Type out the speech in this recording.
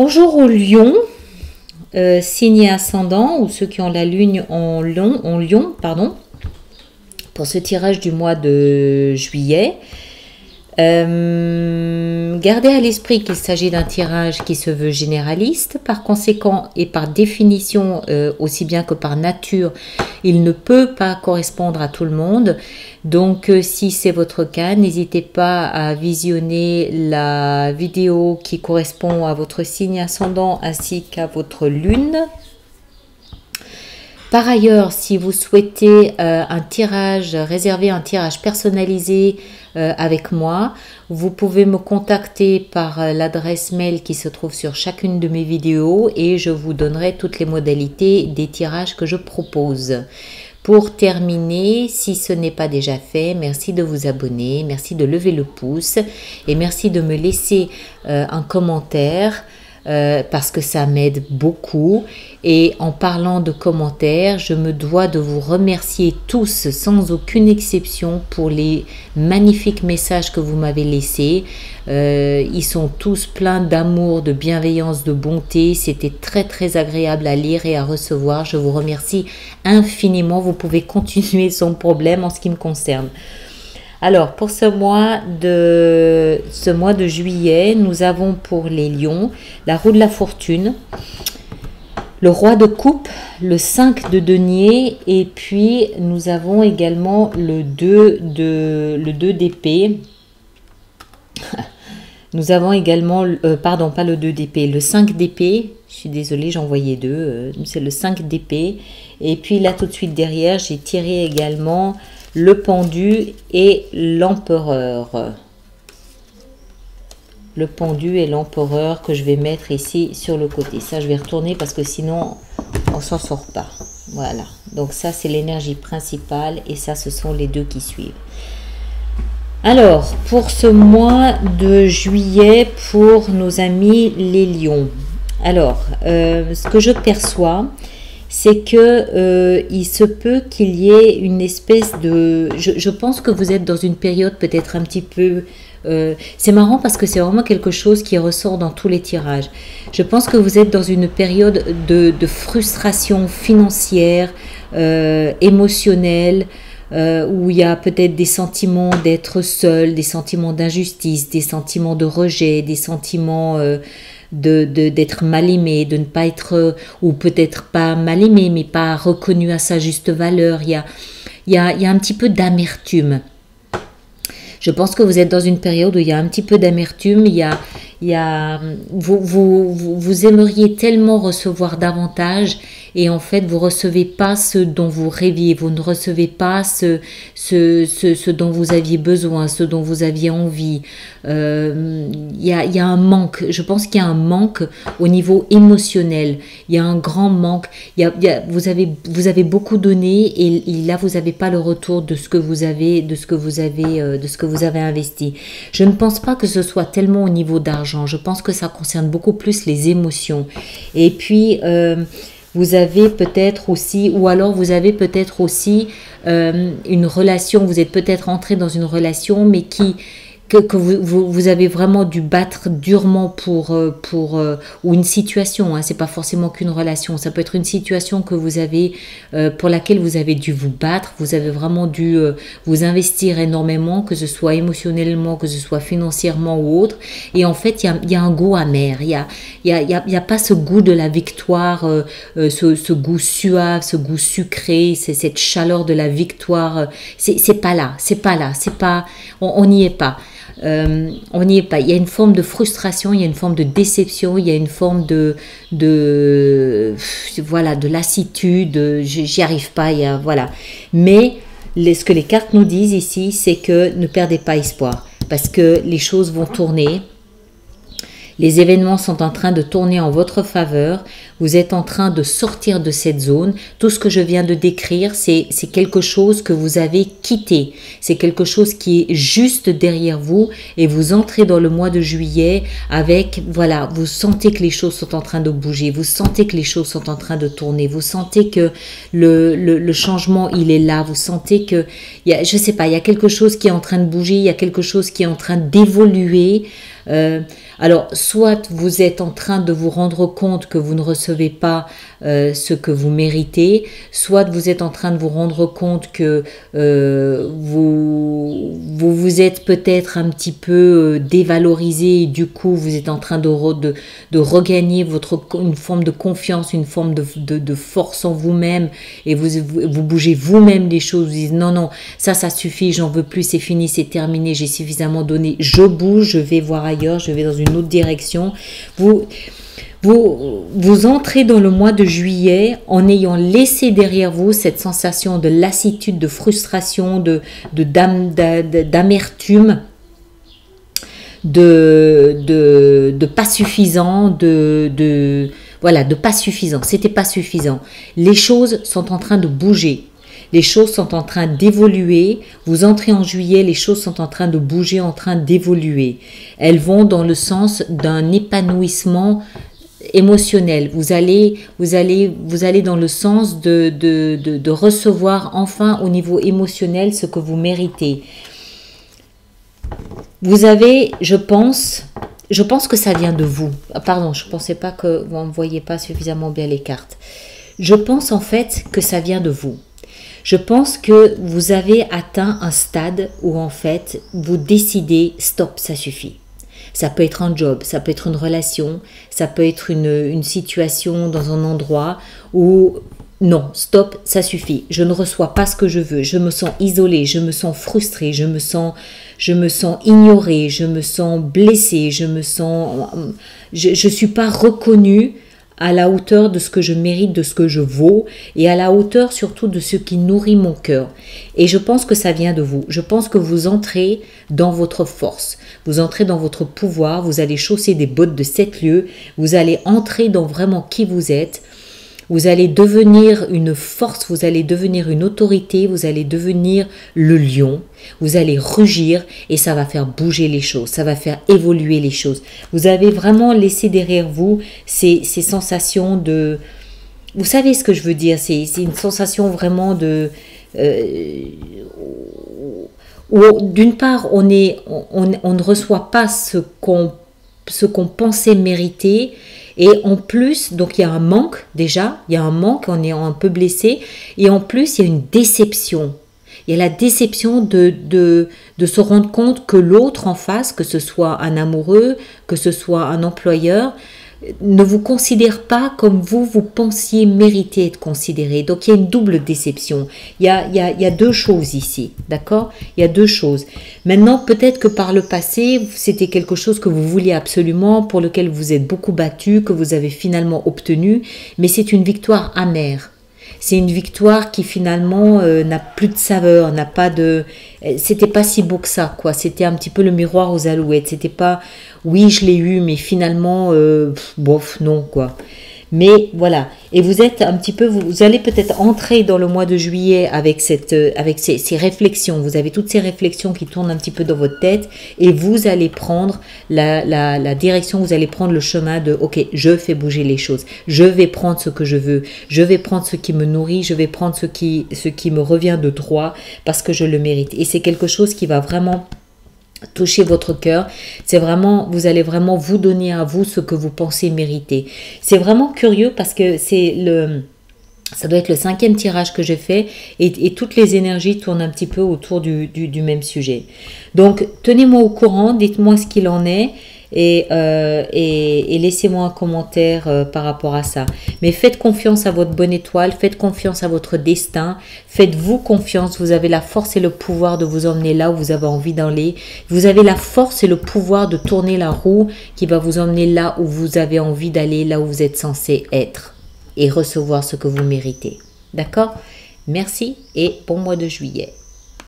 Bonjour aux lions, signe ascendant ou ceux qui ont la lune en lion, pardon, pour ce tirage du mois de juillet. Gardez à l'esprit qu'il s'agit d'un tirage qui se veut généraliste. Par conséquent et par définition, aussi bien que par nature, il ne peut pas correspondre à tout le monde. Donc si c'est votre cas, n'hésitez pas à visionner la vidéo qui correspond à votre signe ascendant ainsi qu'à votre lune. Par ailleurs, si vous souhaitez réserver un tirage personnalisé avec moi, vous pouvez me contacter par l'adresse mail qui se trouve sur chacune de mes vidéos et je vous donnerai toutes les modalités des tirages que je propose. Pour terminer, si ce n'est pas déjà fait, merci de vous abonner, merci de lever le pouce et merci de me laisser un commentaire. Parce que ça m'aide beaucoup. Et en parlant de commentaires, je me dois de vous remercier tous sans aucune exception pour les magnifiques messages que vous m'avez laissés. Ils sont tous pleins d'amour, de bienveillance, de bonté. C'était très très agréable à lire et à recevoir. Je vous remercie infiniment. Vous pouvez continuer sans problème en ce qui me concerne. Alors, pour ce mois de juillet, nous avons pour les lions la roue de la fortune, le roi de coupe, le 5 de denier et puis nous avons également le 2 d'épée. Nous avons également, pardon, pas le 2 d'épée, le 5 d'épée. Je suis désolée, j'en voyais deux. C'est le 5 d'épée. Et puis là, tout de suite derrière, j'ai tiré également le pendu et l'empereur. Le pendu et l'empereur que je vais mettre ici sur le côté. Ça, je vais retourner parce que sinon, on s'en sort pas. Voilà. Donc ça, c'est l'énergie principale et ça, ce sont les deux qui suivent. Alors, pour ce mois de juillet, pour nos amis les lions. Alors, ce que je perçois, c'est que il se peut qu'il y ait une espèce de... Je pense que vous êtes dans une période peut-être un petit peu... c'est marrant parce que c'est vraiment quelque chose qui ressort dans tous les tirages. Je pense que vous êtes dans une période de frustration financière, émotionnelle, où il y a peut-être des sentiments d'être seul, des sentiments d'injustice, des sentiments de rejet, des sentiments... d'être mal aimé, de ne pas être, ou peut-être pas mal aimé, mais pas reconnu à sa juste valeur. Il y a un petit peu d'amertume. Je pense que vous êtes dans une période où il y a un petit peu d'amertume. Vous aimeriez tellement recevoir davantage et en fait vous recevez pas ce dont vous rêviez, vous ne recevez pas ce dont vous aviez besoin, ce dont vous aviez envie. Il y a un manque, je pense qu'il y a un manque au niveau émotionnel, il y a un grand manque, vous avez beaucoup donné et là vous n'avez pas le retour de ce que vous avez investi. Je ne pense pas que ce soit tellement au niveau d'argent, je pense que ça concerne beaucoup plus les émotions. Et puis vous avez peut-être aussi, ou alors vous avez peut-être aussi une relation, vous êtes peut-être entré dans une relation, mais que vous avez vraiment dû battre durement pour ou une situation, hein, c'est pas forcément qu'une relation, ça peut être une situation que vous avez pour laquelle vous avez dû vous battre, vous avez vraiment dû vous investir énormément, que ce soit émotionnellement, que ce soit financièrement ou autre, et en fait il y a un goût amer, il y a pas ce goût de la victoire, ce goût suave, ce goût sucré, c'est cette chaleur de la victoire, c'est pas, on n'y est pas. On n'y est pas. Il y a une forme de frustration, il y a une forme de déception, il y a une forme de lassitude. J'y arrive pas. Voilà. Mais ce que les cartes nous disent ici, c'est que ne perdez pas espoir parce que les choses vont tourner. Les événements sont en train de tourner en votre faveur. Vous êtes en train de sortir de cette zone. Tout ce que je viens de décrire, c'est quelque chose que vous avez quitté. C'est quelque chose qui est juste derrière vous et vous entrez dans le mois de juillet avec, voilà, vous sentez que les choses sont en train de bouger. Vous sentez que les choses sont en train de tourner. Vous sentez que le changement, il est là. Vous sentez que, je sais pas, il y a quelque chose qui est en train de bouger. Il y a quelque chose qui est en train d'évoluer. Alors, soit vous êtes en train de vous rendre compte que vous ne recevez pas ce que vous méritez, soit vous êtes en train de vous rendre compte que vous êtes peut-être un petit peu dévalorisé et du coup vous êtes en train de regagner une forme de confiance, une forme de force en vous-même et vous bougez vous-même les choses, vous dites non, ça suffit, j'en veux plus, c'est fini, c'est terminé, j'ai suffisamment donné, je bouge, je vais voir ailleurs, je vais dans une autre direction. Vous entrez dans le mois de juillet en ayant laissé derrière vous cette sensation de lassitude, de frustration, d'amertume, de pas suffisant, voilà, de pas suffisant. C'était pas suffisant. Les choses sont en train de bouger. Les choses sont en train d'évoluer. Vous entrez en juillet, les choses sont en train de bouger, en train d'évoluer. Elles vont dans le sens d'un épanouissement émotionnel. Vous allez dans le sens de recevoir enfin au niveau émotionnel ce que vous méritez. Vous avez, je pense que ça vient de vous. Pardon, je ne pensais pas que vous ne voyez pas suffisamment bien les cartes. Je pense en fait que ça vient de vous. Je pense que vous avez atteint un stade où en fait vous décidez stop, ça suffit. Ça peut être un job, ça peut être une relation, ça peut être une situation dans un endroit où non, stop, ça suffit. Je ne reçois pas ce que je veux, je me sens isolée, je me sens frustrée, je me sens ignorée, je me sens blessée, je suis pas reconnue à la hauteur de ce que je mérite, de ce que je vaux et à la hauteur surtout de ce qui nourrit mon cœur. Et je pense que ça vient de vous. Je pense que vous entrez dans votre force, vous entrez dans votre pouvoir, vous allez chausser des bottes de 7 lieues, vous allez entrer dans vraiment qui vous êtes. Vous allez devenir une force, vous allez devenir une autorité, vous allez devenir le lion, vous allez rugir et ça va faire bouger les choses, ça va faire évoluer les choses. Vous avez vraiment laissé derrière vous ces sensations de... Vous savez ce que je veux dire, c'est une sensation vraiment de... où d'une part, on ne reçoit pas ce qu'on pensait mériter. Et en plus, donc il y a un manque déjà, il y a un manque, on est un peu blessé. Et en plus, il y a une déception. Il y a la déception de se rendre compte que l'autre en face, que ce soit un amoureux, que ce soit un employeur, ne vous considère pas comme vous pensiez mériter être considéré. Donc il y a une double déception. Il y a deux choses ici, d'accord? Il y a deux choses. Maintenant, peut-être que par le passé, c'était quelque chose que vous vouliez absolument, pour lequel vous êtes beaucoup battu, que vous avez finalement obtenu, mais c'est une victoire amère. C'est une victoire qui finalement n'a plus de saveur, n'a pas de... C'était pas si beau que ça, quoi. C'était un petit peu le miroir aux alouettes. C'était pas, oui, je l'ai eu, mais finalement, bof, non, quoi. Mais voilà. Et vous êtes un petit peu, vous allez peut-être entrer dans le mois de juillet avec ces réflexions. Vous avez toutes ces réflexions qui tournent un petit peu dans votre tête et vous allez prendre la direction, vous allez prendre le chemin de ok, je fais bouger les choses. Je vais prendre ce que je veux. Je vais prendre ce qui me nourrit. Je vais prendre ce qui me revient de droit parce que je le mérite. Et c'est quelque chose qui va vraiment toucher votre cœur. C'est vraiment, vous allez vraiment vous donner à vous ce que vous pensez mériter. C'est vraiment curieux parce que ça doit être le 5e tirage que j'ai fait et toutes les énergies tournent un petit peu autour du même sujet. Donc, tenez-moi au courant, dites-moi ce qu'il en est et laissez-moi un commentaire par rapport à ça. Mais faites confiance à votre bonne étoile, faites confiance à votre destin, faites-vous confiance, vous avez la force et le pouvoir de vous emmener là où vous avez envie d'aller. Vous avez la force et le pouvoir de tourner la roue qui va vous emmener là où vous avez envie d'aller, là où vous êtes censé être et recevoir ce que vous méritez. D'accord? Merci et bon mois de juillet.